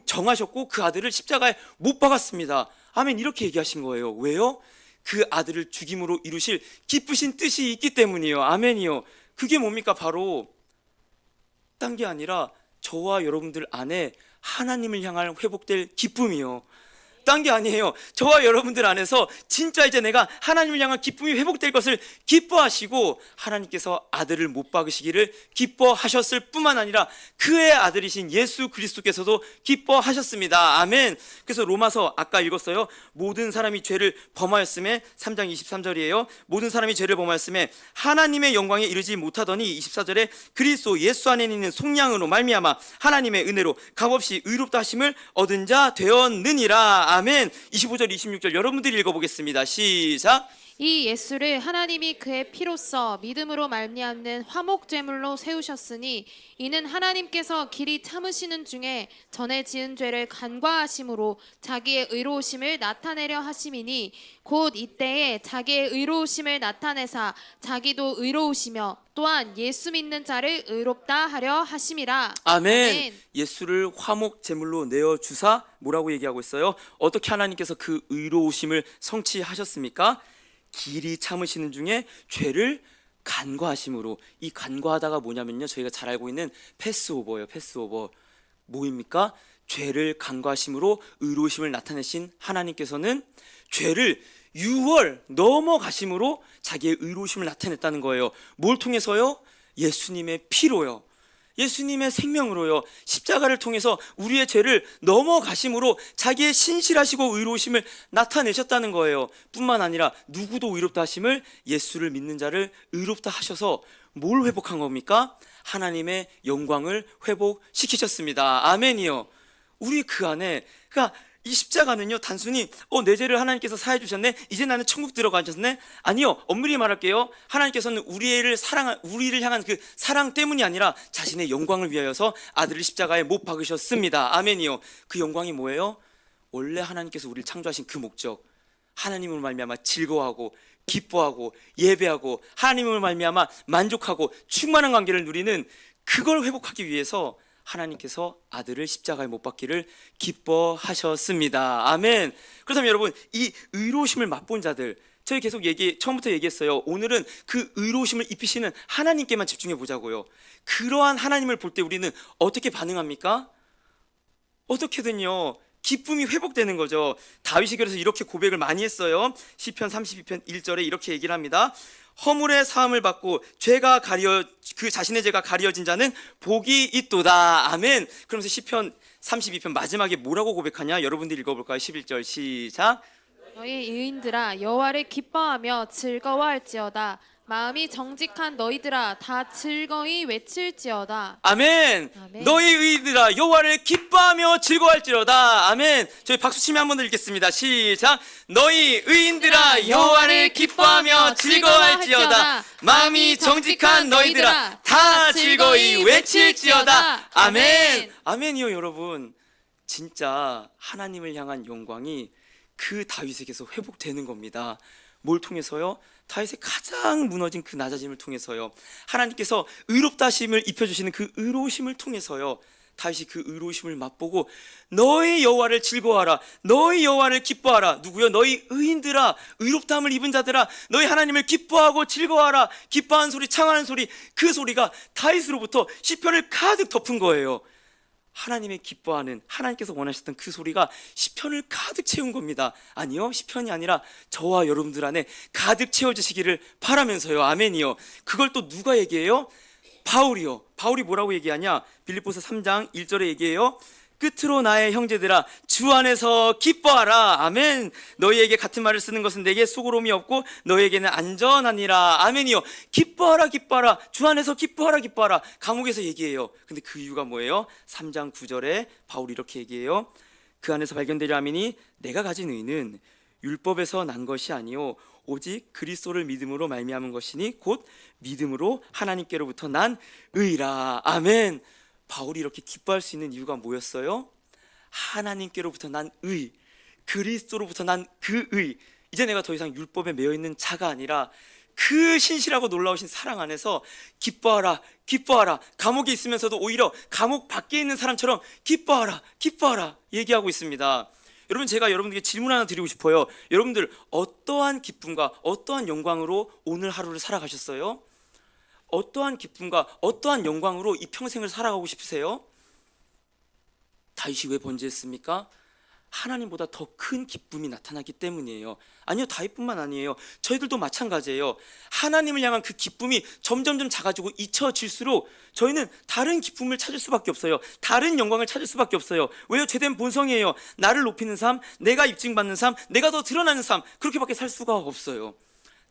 정하셨고 그 아들을 십자가에 못 박았습니다. 아멘. 이렇게 얘기하신 거예요. 왜요? 그 아들을 죽임으로 이루실 기쁘신 뜻이 있기 때문이요. 아멘이요. 그게 뭡니까? 바로 딴 게 아니라 저와 여러분들 안에 하나님을 향할 회복될 기쁨이요. 딴 게 아니에요. 저와 여러분들 안에서 진짜 이제 내가 하나님을 향한 기쁨이 회복될 것을 기뻐하시고, 하나님께서 아들을 못 박으시기를 기뻐하셨을 뿐만 아니라 그의 아들이신 예수 그리스도께서도 기뻐하셨습니다. 아멘. 그래서 로마서 아까 읽었어요. 모든 사람이 죄를 범하였음에, 3장 23절이에요. 모든 사람이 죄를 범하였음에 하나님의 영광에 이르지 못하더니, 24절에 그리스도 예수 안에 있는 속량으로 말미암아 하나님의 은혜로 값없이 의롭다 하심을 얻은 자 되었느니라. 아멘. 25절 26절 여러분들이 읽어보겠습니다. 시작. 이 예수를 하나님이 그의 피로써 믿음으로 말미암는 화목 제물로 세우셨으니 이는 하나님께서 길이 참으시는 중에 전에 지은 죄를 간과하심으로 자기의 의로우심을 나타내려 하심이니 곧 이때에 자기의 의로우심을 나타내사 자기도 의로우시며 또한 예수 믿는 자를 의롭다 하려 하심이라. 아멘. 예수를 화목 제물로 내어 주사 뭐라고 얘기하고 있어요? 어떻게 하나님께서 그 의로우심을 성취하셨습니까? 길이 참으시는 중에 죄를 간과하심으로. 이 간과하다가 뭐냐면요, 저희가 잘 알고 있는 패스오버예요. 패스오버. 뭐입니까? 죄를 간과하심으로 의로우심을 나타내신 하나님께서는 죄를 6월 넘어가심으로 자기의 의로우심을 나타냈다는 거예요. 뭘 통해서요? 예수님의 피로요. 예수님의 생명으로요. 십자가를 통해서 우리의 죄를 넘어가심으로 자기의 신실하시고 의로우심을 나타내셨다는 거예요. 뿐만 아니라 누구도 의롭다 하심을 예수를 믿는 자를 의롭다 하셔서 뭘 회복한 겁니까? 하나님의 영광을 회복시키셨습니다. 아멘이요. 우리 그 안에, 그러니까 이 십자가는요, 단순히 내 죄를 하나님께서 사해 주셨네, 이제 나는 천국 들어가셨네. 아니요, 엄밀히 말할게요. 하나님께서는 우리를 향한 그 사랑 때문이 아니라 자신의 영광을 위하여서 아들을 십자가에 못 박으셨습니다. 아멘이요. 그 영광이 뭐예요? 원래 하나님께서 우리를 창조하신 그 목적, 하나님을 말미암아 즐거워하고 기뻐하고 예배하고 하나님을 말미암아 만족하고 충만한 관계를 누리는, 그걸 회복하기 위해서 하나님께서 아들을 십자가에 못 박기를 기뻐하셨습니다. 아멘. 그렇다면 여러분, 이 의로우심을 맛본 자들, 저희 계속 처음부터 얘기했어요. 오늘은 그 의로우심을 입히시는 하나님께만 집중해 보자고요. 그러한 하나님을 볼 때 우리는 어떻게 반응합니까? 어떻게든요, 기쁨이 회복되는 거죠. 다윗이 그래서 이렇게 고백을 많이 했어요. 시편 32편 1절에 이렇게 얘기를 합니다. 허물의 사함을 받고 그 자신의 죄가 가려진 자는 복이 있도다. 아멘. 그러면서 시편 32편 마지막에 뭐라고 고백하냐? 여러분들 읽어볼까요? 11절 시작. 너희 의인들아 여호와를 기뻐하며 즐거워할지어다. 마음이 정직한 너희들아 다 즐거이 외칠지어다. 아멘. 아멘. 너희 의인들아 여호와를 기뻐하며 즐거워할지어다. 아멘. 저희 박수치며 한번 더 읽겠습니다. 시작. 너희 의인들아 여호와를 기뻐하며 즐거워할지어다. 마음이 정직한 너희들아 다 즐거이 외칠지어다. 아멘. 아멘이요. 여러분, 진짜 하나님을 향한 영광이 그 다윗에게서 회복되는 겁니다. 뭘 통해서요? 다윗의 가장 무너진 그 낮아짐을 통해서요. 하나님께서 의롭다 하심을 입혀주시는 그 의로우심을 통해서요. 다윗이 그 의로우심을 맛보고 너희 여호와를 즐거워하라, 너희 여호와를 기뻐하라. 누구요? 너희 의인들아, 의롭다함을 입은 자들아, 너희 하나님을 기뻐하고 즐거워하라. 기뻐하는 소리, 창하는 소리, 그 소리가 다윗으로부터 시편을 가득 덮은 거예요. 하나님의 기뻐하는, 하나님께서 원하셨던 그 소리가 시편을 가득 채운 겁니다. 아니요, 시편이 아니라 저와 여러분들 안에 가득 채워지시기를 바라면서요. 아멘이요. 그걸 또 누가 얘기해요? 바울이요. 바울이 뭐라고 얘기하냐? 빌립보서 3장 1절에 얘기해요. 끝으로 나의 형제들아 주 안에서 기뻐하라. 아멘. 너희에게 같은 말을 쓰는 것은 내게 수고로움이 없고 너희에게는 안전하니라. 아멘이요. 기뻐하라, 기뻐하라. 주 안에서 기뻐하라, 기뻐하라. 감옥에서 얘기해요. 근데 그 이유가 뭐예요? 3장 9절에 바울이 이렇게 얘기해요. 그 안에서 발견되려 함이니 내가 가진 의는 율법에서 난 것이 아니요 오직 그리스도를 믿음으로 말미암은 것이니 곧 믿음으로 하나님께로부터 난 의라. 아멘. 바울이 이렇게 기뻐할 수 있는 이유가 뭐였어요? 하나님께로부터 난 의, 그리스도로부터 난 그 의. 이제 내가 더 이상 율법에 매여 있는 자가 아니라 그 신실하고 놀라우신 사랑 안에서 기뻐하라, 기뻐하라. 감옥에 있으면서도 오히려 감옥 밖에 있는 사람처럼 기뻐하라, 기뻐하라 얘기하고 있습니다. 여러분, 제가 여러분들에게 질문 하나 드리고 싶어요. 여러분들 어떠한 기쁨과 어떠한 영광으로 오늘 하루를 살아가셨어요? 어떠한 기쁨과 어떠한 영광으로 이 평생을 살아가고 싶으세요? 다윗이 왜 번제했습니까? 하나님보다 더 큰 기쁨이 나타나기 때문이에요. 아니요, 다윗뿐만 아니에요. 저희들도 마찬가지예요. 하나님을 향한 그 기쁨이 점점점 작아지고 잊혀질수록 저희는 다른 기쁨을 찾을 수밖에 없어요. 다른 영광을 찾을 수밖에 없어요. 왜요? 죄된 본성이에요. 나를 높이는 삶, 내가 입증받는 삶, 내가 더 드러나는 삶, 그렇게밖에 살 수가 없어요.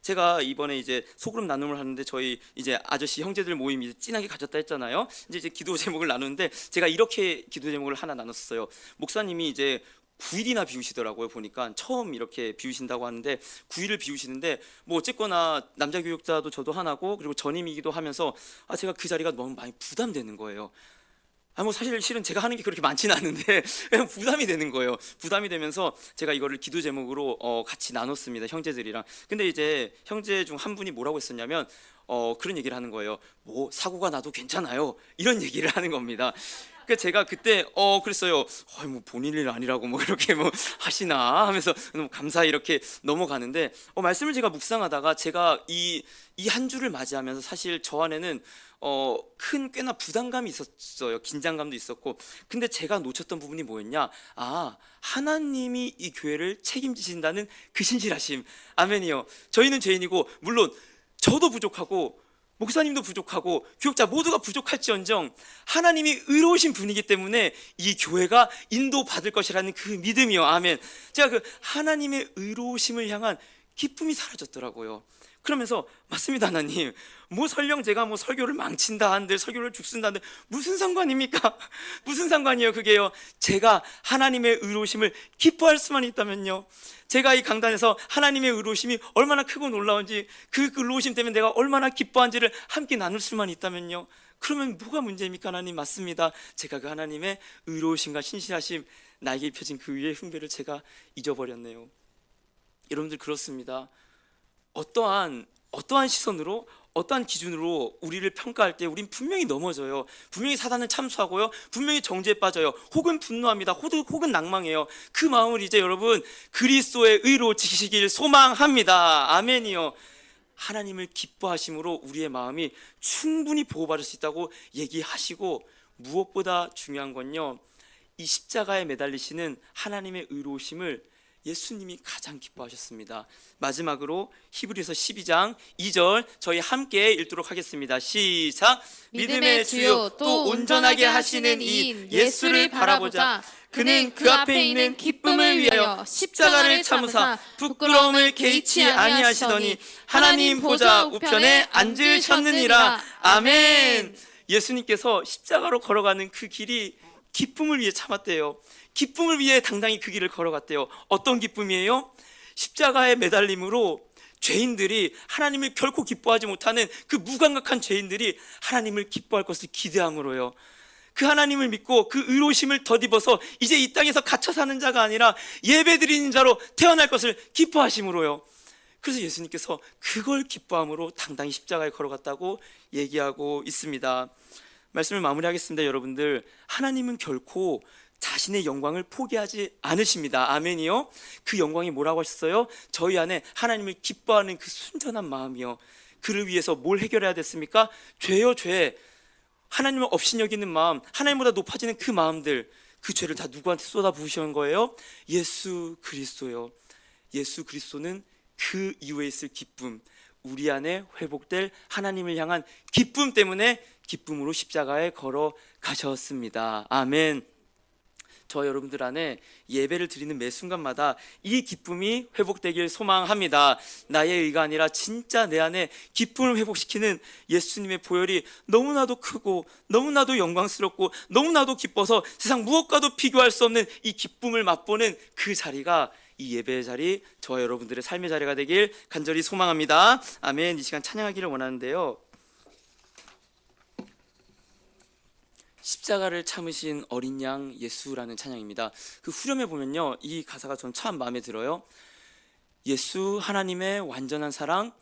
제가 이번에 이제 소그룹 나눔을 하는데 저희 이제 아저씨 형제들 모임이 이제 진하게 가졌다 했잖아요. 이제 기도 제목을 나누는데 제가 이렇게 기도 제목을 하나 나눴어요. 목사님이 이제 9일이나 비우시더라고요. 보니까 처음 이렇게 비우신다고 하는데 9일을 비우시는데 뭐 어쨌거나 남자 교육자도 저도 하나고 그리고 전임이기도 하면서 제가 그 자리가 너무 많이 부담되는 거예요. 뭐 사실 실은 제가 하는 게 그렇게 많지는 않은데 그냥 부담이 되는 거예요. 부담이 되면서 제가 이거를 기도 제목으로 같이 나눴습니다, 형제들이랑. 근데 이제 형제 중 한 분이 뭐라고 했었냐면 그런 얘기를 하는 거예요. 뭐 사고가 나도 괜찮아요, 이런 얘기를 하는 겁니다. 그 제가 그때 그랬어요. 뭐 본인 일 아니라고 뭐 이렇게 뭐 하시나 하면서 너무 감사히 이렇게 넘어가는데 말씀을 제가 묵상하다가 제가 이 한 주를 맞이하면서 사실 저 안에는 꽤나 부담감이 있었어요. 긴장감도 있었고. 근데 제가 놓쳤던 부분이 뭐였냐? 하나님이 이 교회를 책임지신다는 그 신실하심. 아멘이요. 저희는 죄인이고 물론 저도 부족하고 목사님도 부족하고 교육자 모두가 부족할지언정 하나님이 의로우신 분이기 때문에 이 교회가 인도받을 것이라는 그 믿음이요. 아멘. 제가 그 하나님의 의로우심을 향한 기쁨이 사라졌더라고요. 그러면서 맞습니다, 하나님. 뭐 설령 제가 뭐 설교를 망친다 한들 설교를 죽순다 한들 무슨 상관입니까? 무슨 상관이에요, 그게요. 제가 하나님의 의로우심을 기뻐할 수만 있다면요. 제가 이 강단에서 하나님의 의로우심이 얼마나 크고 놀라운지 그 의로우심 때문에 내가 얼마나 기뻐한지를 함께 나눌 수만 있다면요. 그러면 뭐가 문제입니까, 하나님? 맞습니다. 제가 그 하나님의 의로우심과 신실하심, 나에게 입혀진 그 위의 흠배를 제가 잊어버렸네요. 여러분들 그렇습니다. 어떠한 시선으로 어떠한 기준으로 우리를 평가할 때 우린 분명히 넘어져요. 분명히 사단은 참수하고요, 분명히 정죄에 빠져요. 혹은 분노합니다. 혹은 낭망해요. 그 마음을 이제 여러분 그리스도의 의로 지키시길 소망합니다. 아멘이요. 하나님을 기뻐하심으로 우리의 마음이 충분히 보호받을 수 있다고 얘기하시고, 무엇보다 중요한 건요, 이 십자가에 매달리시는 하나님의 의로우심을 예수님이 가장 기뻐하셨습니다. 마지막으로 히브리서 12장 2절 저희 함께 읽도록 하겠습니다. 시작. 믿음의 주요 또 온전하게 하시는 이인 예수를 바라보자. 그는 그 앞에 있는 기쁨을 위하여 십자가를 참으사 부끄러움을 개의치 아니하시더니 하나님 보좌 우편에 앉으셨느니라. 아멘. 예수님께서 십자가로 걸어가는 그 길이 기쁨을 위해 참았대요. 기쁨을 위해 당당히 그 길을 걸어갔대요. 어떤 기쁨이에요? 십자가에 매달림으로 죄인들이, 하나님을 결코 기뻐하지 못하는 그 무감각한 죄인들이 하나님을 기뻐할 것을 기대함으로요. 그 하나님을 믿고 그 의로우심을 덧입어서 이제 이 땅에서 갇혀 사는 자가 아니라 예배드리는 자로 태어날 것을 기뻐하심으로요. 그래서 예수님께서 그걸 기뻐함으로 당당히 십자가에 걸어갔다고 얘기하고 있습니다. 말씀을 마무리하겠습니다. 여러분들, 하나님은 결코 자신의 영광을 포기하지 않으십니다. 아멘이요. 그 영광이 뭐라고 하셨어요? 저희 안에 하나님을 기뻐하는 그 순전한 마음이요. 그를 위해서 뭘 해결해야 됐습니까? 죄요, 죄. 하나님을 업신여기는 마음, 하나님보다 높아지는 그 마음들, 그 죄를 다 누구한테 쏟아부으신 거예요? 예수 그리스도요. 예수 그리스도는 그 이후에 있을 기쁨, 우리 안에 회복될 하나님을 향한 기쁨 때문에 기쁨으로 십자가에 걸어가셨습니다. 아멘. 저 여러분들 안에 예배를 드리는 매 순간마다 이 기쁨이 회복되길 소망합니다. 나의 의가 아니라 진짜 내 안에 기쁨을 회복시키는 예수님의 보혈이 너무나도 크고 너무나도 영광스럽고 너무나도 기뻐서 세상 무엇과도 비교할 수 없는 이 기쁨을 맛보는 그 자리가 이 예배의 자리, 저와 여러분들의 삶의 자리가 되길 간절히 소망합니다. 아멘. 이 시간 찬양하기를 원하는데요, 십자가를 참으신 어린 양 예수라는 찬양입니다. 그 후렴에 보면요, 이 가사가 전 참 마음에 들어요. 예수 하나님의 완전한 사랑,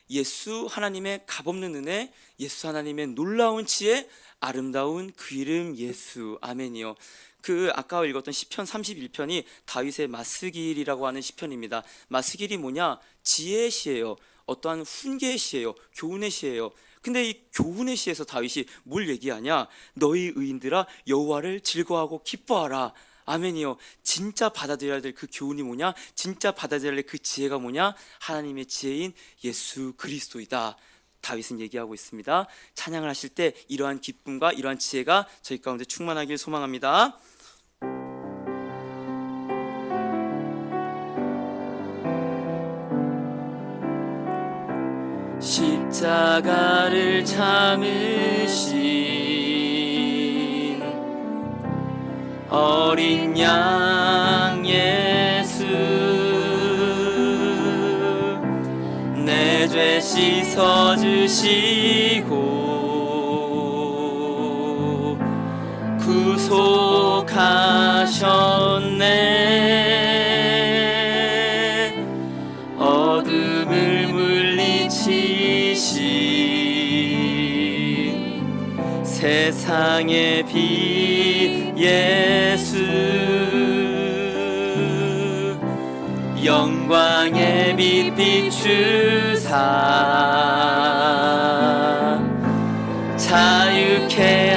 예수 하나님의 값없는 은혜, 예수 하나님의 놀라운 지혜, 아름다운 그 이름 예수. 아멘이요. 그 아까 읽었던 시편 31편이 다윗의 마스길이라고 하는 시편입니다. 마스길이 뭐냐? 지혜의 시예요. 어떠한 훈계의 시예요. 교훈의 시예요. 근데 이 교훈의 시에서 다윗이 뭘 얘기하냐? 너희 의인들아 여호와를 즐거워하고 기뻐하라. 아멘이요. 진짜 받아들여야 될 그 교훈이 뭐냐? 진짜 받아들여야 될 그 지혜가 뭐냐? 하나님의 지혜인 예수 그리스도이다. 다윗은 얘기하고 있습니다. 찬양을 하실 때 이러한 기쁨과 이러한 지혜가 저희 가운데 충만하길 소망합니다. 십자가를 참으신 어린 양 예수 내 죄 씻어주시고 구속하셨네. 어둠을 물리치신 세상의 빛 예수 영광의 빛 비추사 자유케